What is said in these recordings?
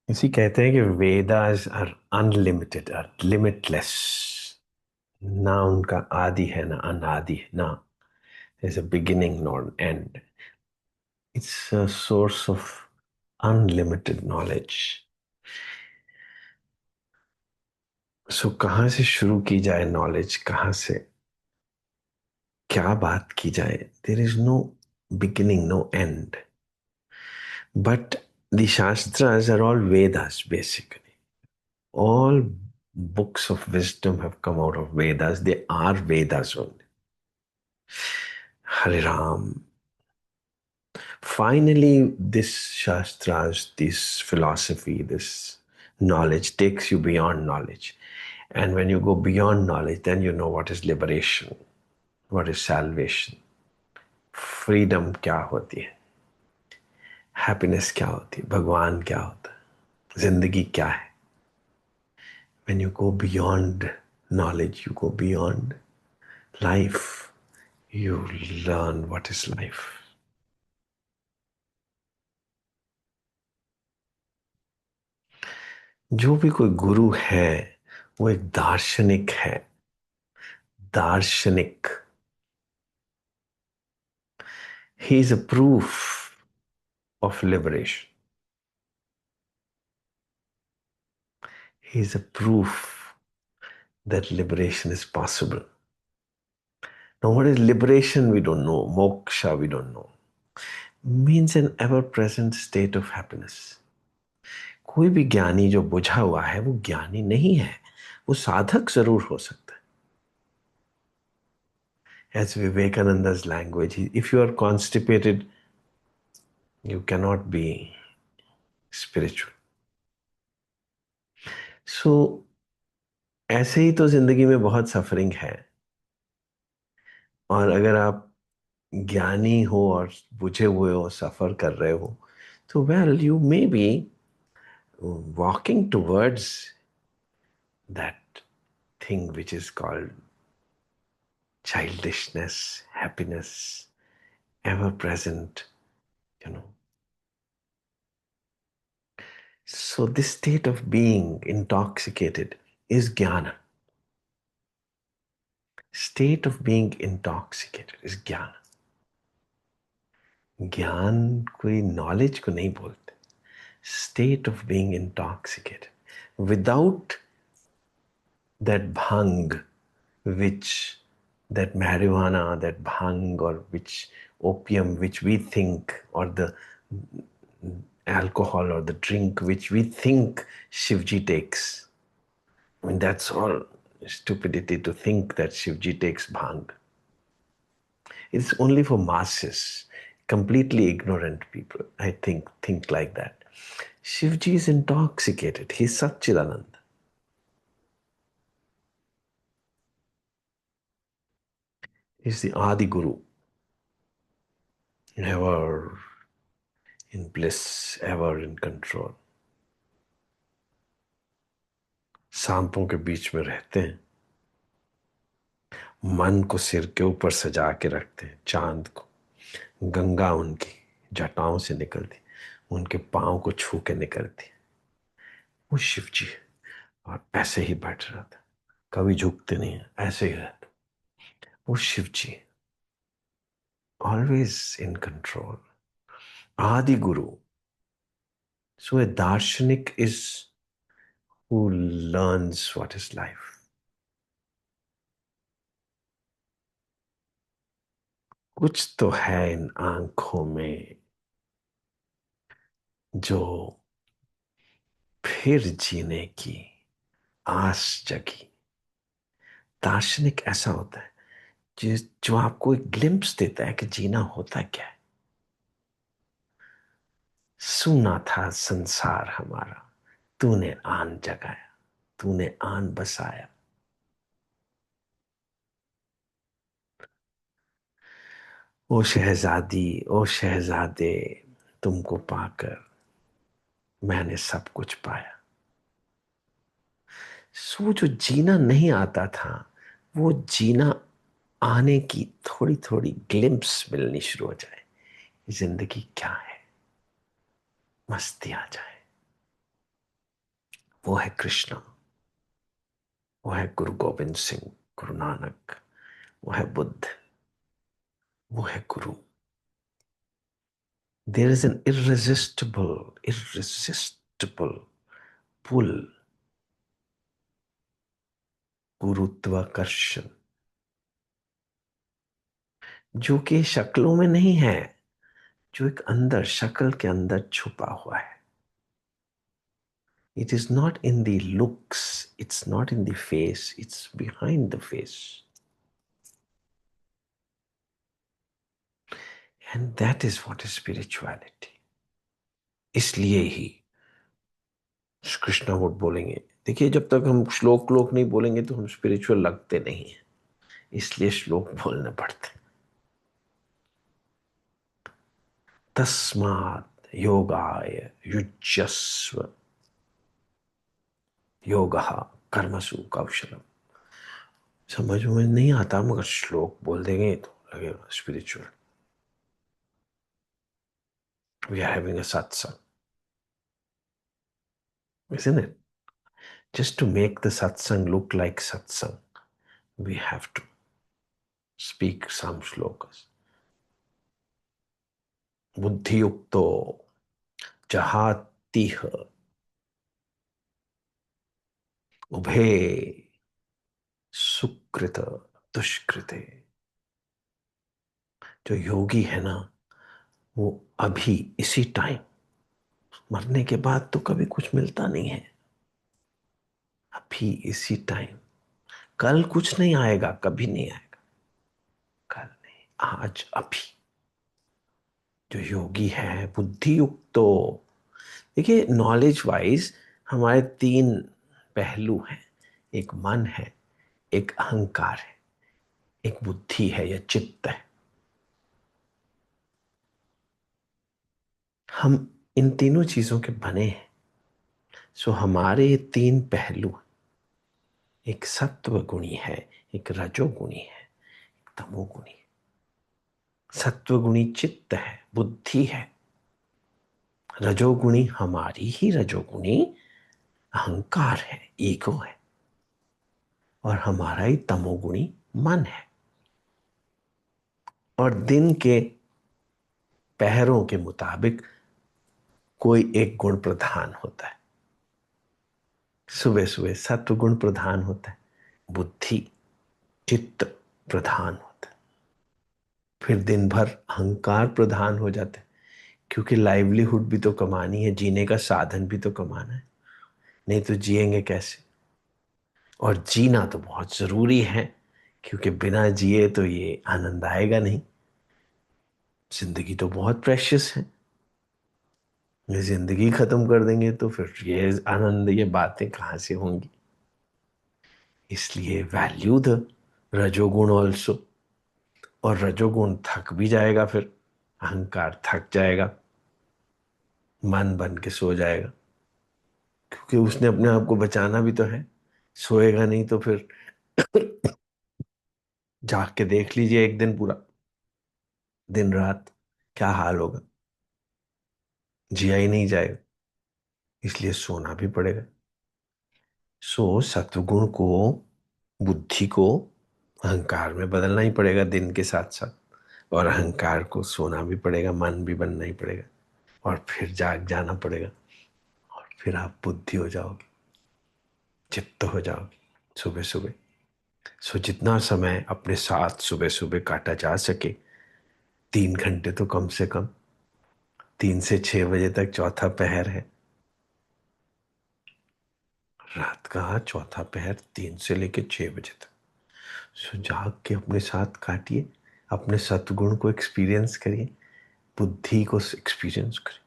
इसी कहते हैं कि Vedas are unlimited, are limitless. ना उनका आदि है ना अनादि है, ना there's a beginning nor an end. It's a source of unlimited knowledge. सो कहाँ से शुरू की जाए नॉलेज, कहाँ से क्या बात की जाए? There is no beginning, no end. But the Shastras are all Vedas, basically. All books of wisdom have come out of Vedas. They are Vedas only. Hare Ram. Finally, this Shastras, this philosophy, this knowledge takes you beyond knowledge. And when you go beyond knowledge, then you know what is liberation, what is salvation, freedom क्या होती है, happiness क्या होती है, भगवान क्या होता है, जिंदगी क्या है. When you go beyond knowledge, you go beyond life, you learn what is life. जो भी कोई गुरु है वो एक दार्शनिक है. दार्शनिक. He is a proof of liberation. He is a proof that liberation is possible. Now, what is liberation? We don't know. Moksha, we don't know. Means an ever-present state of happiness. कोई भी ज्ञानी जो बुझा हुआ है वो ज्ञानी नहीं है, वो साधक जरूर हो सकता है. As Vivekananda's language, if you are constipated, you cannot be spiritual. So, ऐसे ही तो जिंदगी में बहुत सफरिंग है. और अगर आप ज्ञानी हो और बुझे हुए हो, सफर कर रहे हो, तो well you may be walking towards that thing which is called childishness, happiness, ever present, you know. So, this state of being intoxicated is jnana. State of being intoxicated is jnana. ज्ञान कोई knowledge को नहीं बोलते. State of being intoxicated. Without that bhang, which that marijuana, that bhang, or which opium, which we think, or the alcohol or the drink which we think Shivji takes. I mean, that's all stupidity to think that Shivji takes bhang. It's only for masses, completely ignorant people, I think like that. Shivji is intoxicated. He's Satchidananda. He's the Adi Guru. Never in bliss, ever in control. सांपों के बीच में रहते हैं, मन को सिर के ऊपर सजा के रखते हैं, चांद को. गंगा उनकी जटाओं से निकलती, उनके पांव को छू के निकलती. वो शिव जी है. और ऐसे ही बैठ रहता, कभी झुकते नहीं है, ऐसे ही रहता. वो शिव जी, ऑलवेज इन कंट्रोल, आदि गुरु. सो ए दार्शनिक is who learns what is life. कुछ तो है इन आंखों में जो फिर जीने की आस जगी. दार्शनिक ऐसा होता है जो आपको एक ग्लिम्प्स देता है कि जीना होता क्या है. सुना था संसार हमारा, तूने आन जगाया, तूने आन बसाया. ओ शहजादी, ओ शहजादे, तुमको पाकर मैंने सब कुछ पाया. सो जो जीना नहीं आता था, वो जीना आने की थोड़ी थोड़ी ग्लिम्प्स मिलनी शुरू हो जाए. जिंदगी क्या है, मस्ती आ जाए. वो है कृष्ण, वो है गुरु गोविंद सिंह, गुरु नानक, वो है बुद्ध, वो है गुरु। देयर इज एन इररेसिस्टिबल पुल, गुरुत्वाकर्षण, जो कि शक्लों में नहीं है, जो एक अंदर, शक्ल के अंदर छुपा हुआ है। It is not in the looks, it's not in the face, it's behind the face. And that is what is spirituality. इसलिए ही कृष्णा वुड बोलेंगे, देखिए जब तक हम श्लोक लोक नहीं बोलेंगे तो हम स्पिरिचुअल लगते नहीं हैं, इसलिए श्लोक बोलने पड़ते। तस्मात् योगाय युज्यस्व योगः कर्मसु कौशलम। समझ में नहीं आता मगर श्लोक बोल देंगे तो लगेगा spiritual. We are having a satsang, isn't it? Just to make the satsang look like satsang, we have to speak some shlokas. Buddhiyukto jahatih ubhe सुकृत दुष्कृते। जो योगी है ना, वो अभी इसी टाइम, मरने के बाद तो कभी कुछ मिलता नहीं है, अभी इसी टाइम, कल कुछ नहीं आएगा, कभी नहीं आएगा, कल नहीं, आज अभी। जो योगी है बुद्धि युक्तो, देखिए नॉलेज वाइज हमारे तीन पहलू हैं, एक मन है, एक अहंकार है, एक बुद्धि है या चित्त है। हम इन तीनों चीजों के बने हैं। सो हमारे ये तीन पहलू, एक सत्व गुणी है, एक रजोगुणी है, एक तमोगुणी है। सत्वगुणी चित्त है, बुद्धि है। रजोगुणी हमारी ही रजोगुणी अहंकार है, ईगो है। और हमारा ही तमोगुणी मन है। और दिन के पहरों के मुताबिक कोई एक गुण प्रधान होता है। सुबह सुबह सत्व गुण प्रधान होता है, बुद्धि चित्त प्रधान होता है, फिर दिन भर अहंकार प्रधान हो जाता है, क्योंकि लाइवलीहुड भी तो कमानी है, जीने का साधन भी तो कमाना है, नहीं तो जिएंगे कैसे। और जीना तो बहुत जरूरी है, क्योंकि बिना जिए तो ये आनंद आएगा नहीं। जिंदगी तो बहुत प्रेशियस है, ये जिंदगी खत्म कर देंगे तो फिर ये आनंद, ये बातें कहाँ से होंगी। इसलिए वैल्यू द रजोगुण ऑल्सो। और रजोगुण थक भी जाएगा, फिर अहंकार थक जाएगा, मन बन के सो जाएगा, क्योंकि उसने अपने आप को बचाना भी तो है। सोएगा नहीं तो फिर जाग के देख लीजिए एक दिन पूरा, दिन रात क्या हाल होगा, जिया ही नहीं जाएगा। इसलिए सोना भी पड़ेगा। सो सत्वगुण को, बुद्धि को अहंकार में बदलना ही पड़ेगा दिन के साथ साथ, और अहंकार को सोना भी पड़ेगा, मन भी बनना ही पड़ेगा, और फिर जाग जाना पड़ेगा, और फिर आप बुद्धि हो जाओगे, चित्त हो जाओगे सुबह सुबह। सो जितना समय अपने साथ सुबह सुबह काटा जा सके, 3 घंटे तो कम से कम, 3 से 6 बजे तक चौथा पहर है, रात का चौथा पहर 3 से लेकर 6 बजे तक। सो जाग के अपने साथ काटिए, अपने सतगुण को एक्सपीरियंस करिए, बुद्धि को एक्सपीरियंस करिए।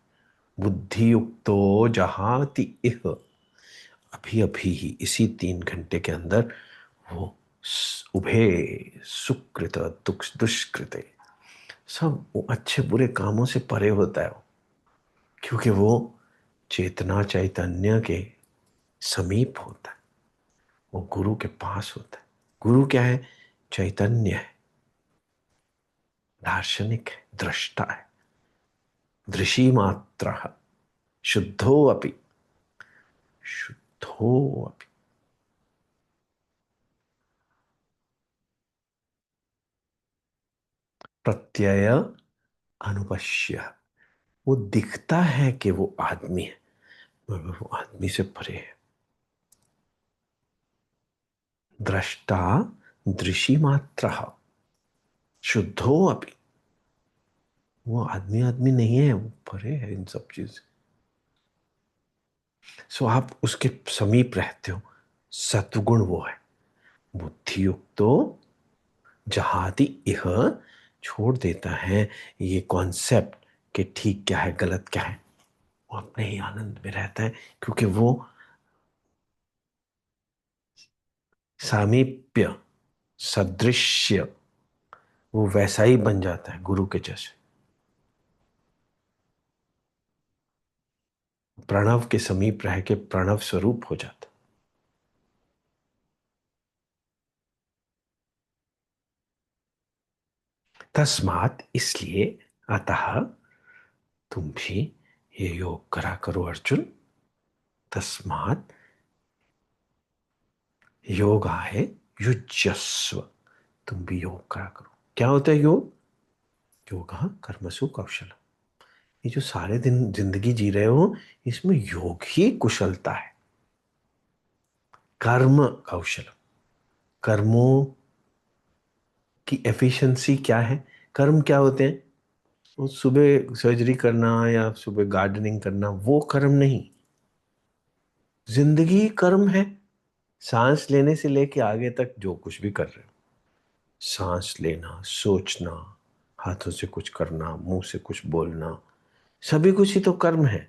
बुद्धि युक्तो जहाति इह, अभी अभी ही इसी 3 घंटे के अंदर वो उभे सुकृत दुष्कृत, सब वो अच्छे बुरे कामों से परे होता है वो, क्योंकि वो चेतना चैतन्य के समीप होता है, वो गुरु के पास होता है। गुरु क्या है? चैतन्य है, दार्शनिक है, दृष्टा है, दृशी मात्र शुद्धो अपि, शुद्धोऽपि। प्रत्यय अनुपश्य, वो दिखता है कि वो आदमी है मगर वो आदमी से परे है। दृष्टा दृशि मात्र, शुद्धो अभी, वो आदमी आदमी नहीं है, वो परे है इन सब चीज से। सो आप उसके समीप रहते हो, सत्वगुण वो है। बुद्धि युक्त तो जहाती इह, छोड़ देता है ये कॉन्सेप्ट कि ठीक क्या है गलत क्या है, वो अपने ही आनंद में रहता है, क्योंकि वो सामीप्य, सदृश्य, वो वैसा ही बन जाता है गुरु के जैसे। प्रणव के समीप रह के प्रणव स्वरूप हो जाता। तस्मात इसलिए, अतः तुम भी ये योग करा करो अर्जुन। तस्मात योग है युजस्व, तुम भी योग करा करो। क्या होता है योग? योग कर्मसु कौशल, ये जो सारे दिन जिंदगी जी रहे हो इसमें योग ही कुशलता है। कर्म कौशल, कर्मों की एफिशिएंसी क्या है? कर्म क्या होते हैं? वो सुबह सर्जरी करना या सुबह गार्डनिंग करना वो कर्म नहीं। जिंदगी कर्म है। सांस लेने से लेके आगे तक जो कुछ भी कर रहे हो, सांस लेना, सोचना, हाथों से कुछ करना, मुंह से कुछ बोलना, सभी कुछ ही तो कर्म है।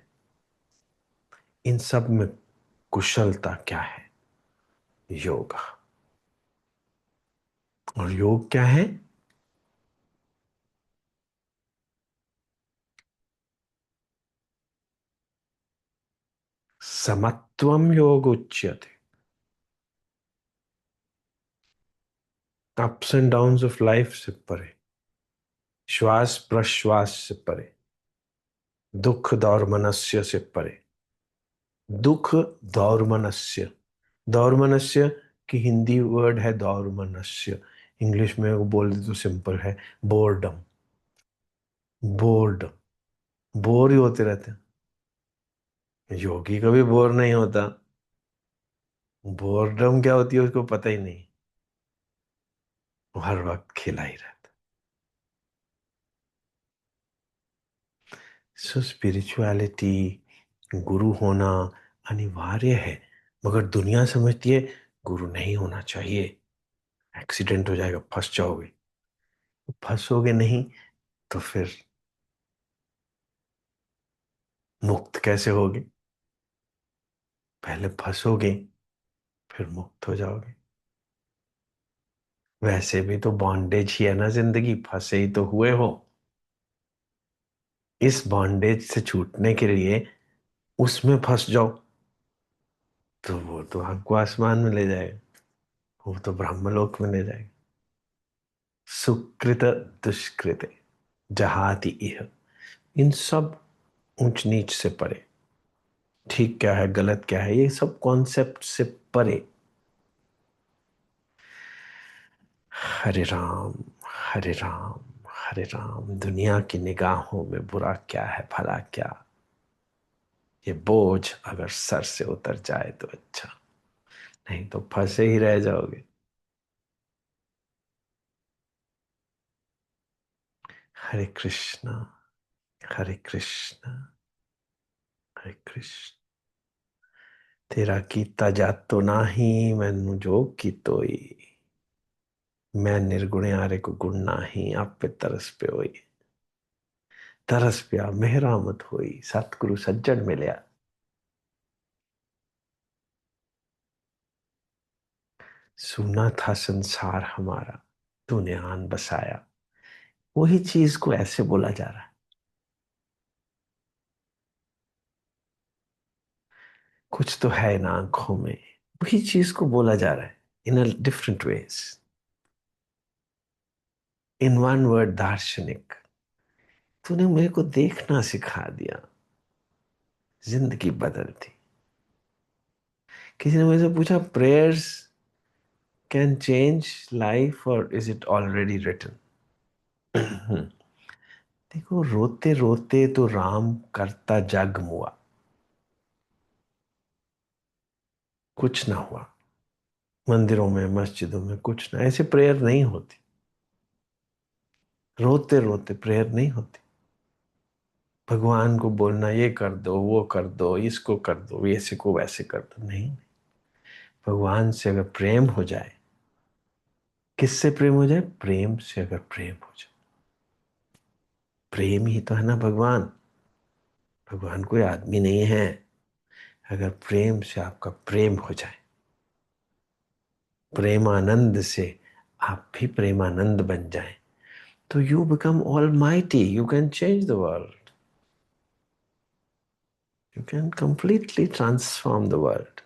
इन सब में कुशलता क्या है? योग। और योग क्या है? समत्वम योग उच्यते। Ups and downs of life से परे, श्वास प्रश्वास से परे, दुख दौर्मनस्य से परे। दुख दौर्मनस्य, दौर्मनस्य की हिंदी वर्ड है दौर्मनस्य, इंग्लिश में वो बोल दे तो सिंपल है बोर्डम। बोर्ड, बोर ही होते रहते हैं। योगी कभी बोर नहीं होता। बोर्डम क्या होती है उसको पता ही नहीं, वो हर वक्त खिला ही रहता। सो स्पिरिचुअलिटी, गुरु होना अनिवार्य है, मगर दुनिया समझती है गुरु नहीं होना चाहिए, एक्सीडेंट हो जाएगा, फंस जाओगे। फंसोगे नहीं तो फिर मुक्त कैसे होगे? पहले फंसोगे फिर मुक्त हो जाओगे। वैसे भी तो बॉन्डेज ही है ना जिंदगी, फंसे ही तो हुए हो। इस बॉन्डेज से छूटने के लिए उसमें फंस जाओ तो वो तो आपको आसमान में ले जाएगा, वो तो ब्रह्मलोक में ले जाएगा। सुकृत दुष्कृत जहाति इह, इन सब ऊंच नीच से परे, ठीक क्या है गलत क्या है ये सब कॉन्सेप्ट से परे। हरे राम, हरे राम, हरे राम। दुनिया की निगाहों में बुरा क्या है भला क्या, ये बोझ अगर सर से उतर जाए तो अच्छा, नहीं तो फंसे ही रह जाओगे। हरे कृष्णा, हरे कृष्णा, हरे कृष्ण। तेरा कीता जातो नाही मैनू जोग की तोई, मैं निर्गुणे आरे को गुण नाही आप पे तरस पे होई। तरस पिया मेहरामत होई, सतगुरु सज्जन मिलया। सुना था संसार हमारा, तूने आन बसाया। वही चीज को ऐसे बोला जा रहा है, कुछ तो है इन आंखों में, वही चीज को बोला जा रहा है in a different ways. In one word दार्शनिक, तूने मेरे को देखना सिखा दिया, जिंदगी बदल दी। किसी ने मुझसे पूछा, प्रेयर्स कैन चेंज लाइफ और इज इट ऑलरेडी रिटन? देखो, रोते रोते तो राम करता जग मुआ, कुछ ना हुआ। मंदिरों में, मस्जिदों में कुछ ना, ऐसे प्रेयर नहीं होती। रोते रोते प्रेयर नहीं होती। भगवान को बोलना ये कर दो, वो कर दो, इसको कर दो, ऐसे को वैसे कर दो, नहीं। भगवान से अगर प्रेम हो जाए, किससे प्रेम हो जाए? प्रेम से अगर प्रेम हो जाए, प्रेम ही तो है ना भगवान। भगवान कोई आदमी नहीं है। अगर प्रेम से आपका प्रेम हो जाए, प्रेमानंद से आप भी प्रेमानंद बन जाए, तो you become all mighty, you can change the world, you can completely transform the world.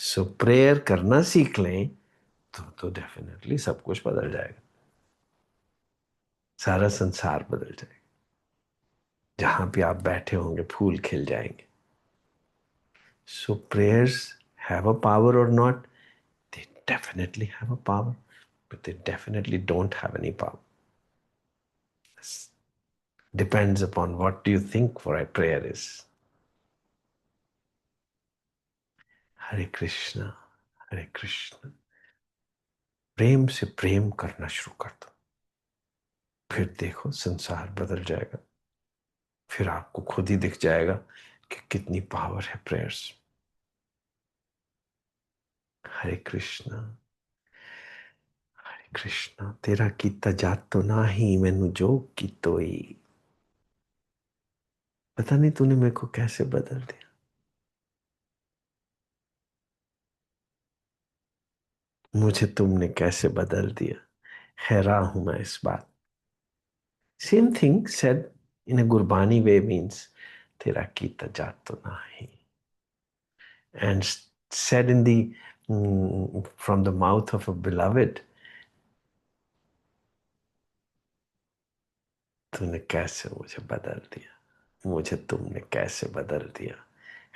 So prayer करना सीख लें तो डेफिनेटली सब कुछ बदल जाएगा। सारा संसार बदल जाएगा। जहां भी आप बैठे होंगे फूल खिल जाएंगे। सो प्रेयर्स हैव अ पावर और not? they definitely have a power, but they definitely don't have any power. This depends upon what do you think for a prayer is. Hare Krishna, Hare Krishna। प्रेम से प्रेम करना शुरू कर दो, फिर देखो संसार बदल जाएगा। फिर आपको खुद ही दिख जाएगा कि कितनी पावर है प्रेयर्स। हरे कृष्णा, हरे कृष्णा। तेरा कीता जात तो ना ही मैनू जोग की तोई। पता नहीं तूने मेरे को कैसे बदल दिया, मुझे तुमने कैसे बदल दिया। हैरान हूं मैं इस बात। Same thing said in a Gurbani way means तेरा कीता जात तो ना ही, and said in the from the mouth of a beloved, तूने कैसे मुझे बदल दिया, मुझे तुमने कैसे बदल दिया।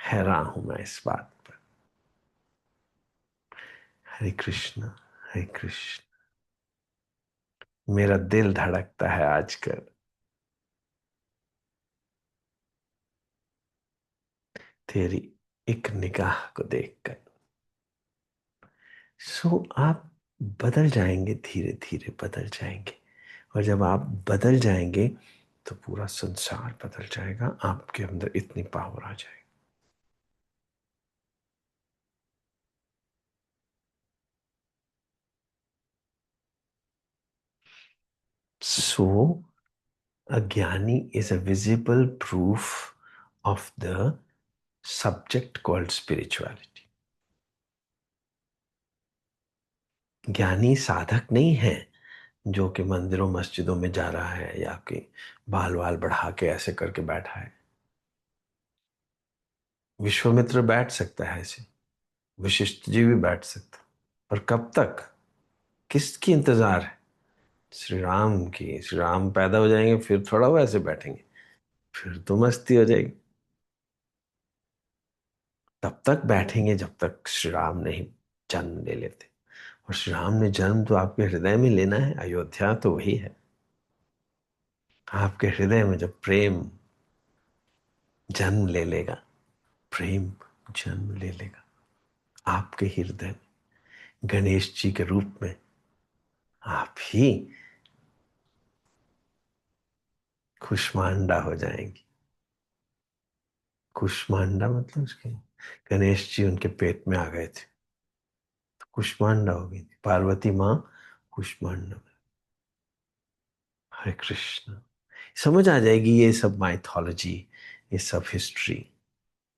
हैरान हूं मैं इस बात पर। हरे कृष्ण, हरे कृष्ण। मेरा दिल धड़कता है आजकल तेरी एक निगाह को देखकर। सो आप बदल जाएंगे, धीरे धीरे बदल जाएंगे। और जब आप बदल जाएंगे तो पूरा संसार बदल जाएगा। आपके अंदर इतनी पावर आ जाएगी। सो अज्ञानी is a visible proof of the subject called spirituality. ज्ञानी साधक नहीं है जो कि मंदिरों मस्जिदों में जा रहा है या कि बाल वाल बढ़ा के ऐसे करके बैठा है। विश्वामित्र बैठ सकता है ऐसे, वशिष्ठ जी भी बैठ सकता, पर कब तक? किसकी इंतजार है? श्री राम की। श्री राम पैदा हो जाएंगे फिर थोड़ा वो ऐसे बैठेंगे, फिर तो मस्ती हो जाएगी। तब तक बैठेंगे जब तक श्री राम नहीं जन्म ले लेते। और श्री राम ने जन्म तो आपके हृदय में लेना है। अयोध्या तो वही है। आपके हृदय में जब प्रेम जन्म ले लेगा, प्रेम जन्म ले लेगा आपके हृदय में, गणेश जी के रूप में आप ही खुशमांडा हो जाएंगी। खुशमांडा मतलब उसके, गणेश जी उनके पेट में आ गए थे तो कुष्मांडा हो गई थी पार्वती माँ। कुष्मांडा। हरे कृष्ण। समझ आ जाएगी ये सब माइथोलॉजी, ये सब हिस्ट्री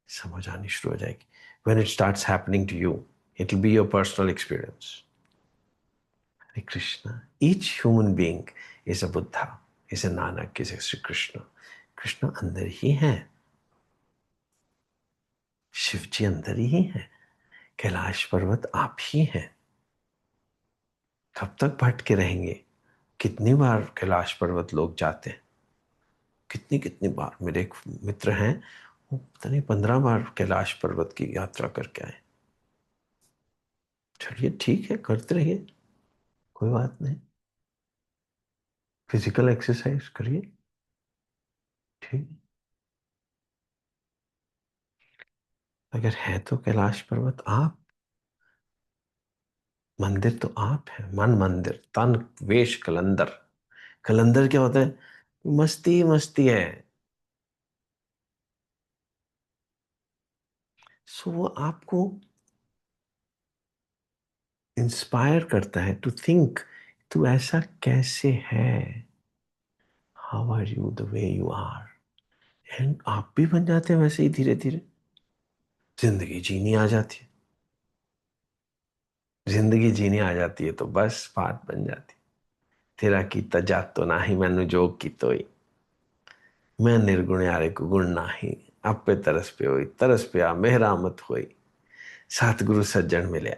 समझ आनी शुरू हो जाएगी। when it starts happening to you, it will be your personal experience. Hare Krishna। Each human being is a Buddha, is a Nanak, is a Sri Krishna। Krishna अंदर ही है, शिव जी अंदर ही है, कैलाश पर्वत आप ही हैं। कब तक भटके रहेंगे? कितनी बार कैलाश पर्वत लोग जाते हैं, कितनी कितनी बार। मेरे एक मित्र हैं, वो पता नहीं 15 बार कैलाश पर्वत की यात्रा करके आए। चलिए ठीक है, करते रहिए, कोई बात नहीं। फिजिकल एक्सरसाइज करिए। ठीक। अगर है तो कैलाश पर्वत आप, मंदिर तो आप है, मन मंदिर, तन वेश कलंदर। कलंदर क्या होता है? मस्ती मस्ती है। सो वो आपको इंस्पायर करता है टू थिंक, तू ऐसा कैसे है, how are you the way you are. And आप भी बन जाते हैं वैसे ही, धीरे धीरे जिंदगी जीनी आ जाती है। जिंदगी जीनी आ जाती है तो बस बात बन जाती। तेरा कीता जातो नाही मैनू जोग की तोई, मैं निर्गुण यारे को गुण नाही, आपे तरस पे होई, तरस पे आ मेहरामत होई, सतगुरु सज्जन मिले।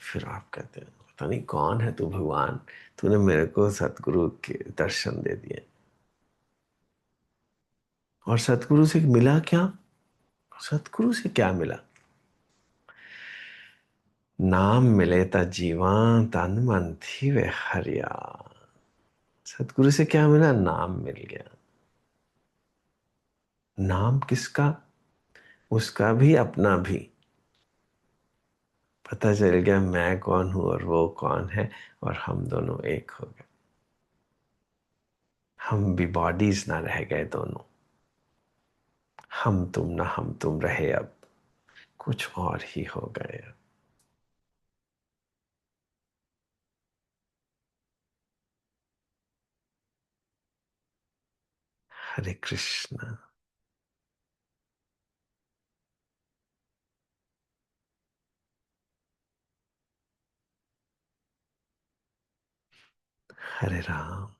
फिर आप कहते हैं पता नहीं कौन है तू भगवान, तूने मेरे को सतगुरु के दर्शन दे दिए। और सतगुरु से मिला क्या? सतगुरु से क्या मिला? नाम मिले ता जीवा, तन मन थी वे हरिया। सतगुरु से क्या मिला? नाम मिल गया। नाम किसका? उसका भी अपना भी। पता चल गया मैं कौन हूं और वो कौन है, और हम दोनों एक हो गए। हम भी बॉडीज ना रह गए दोनों। हम तुम ना हम तुम रहे, अब कुछ और ही हो गए। हरे कृष्ण। हरे राम।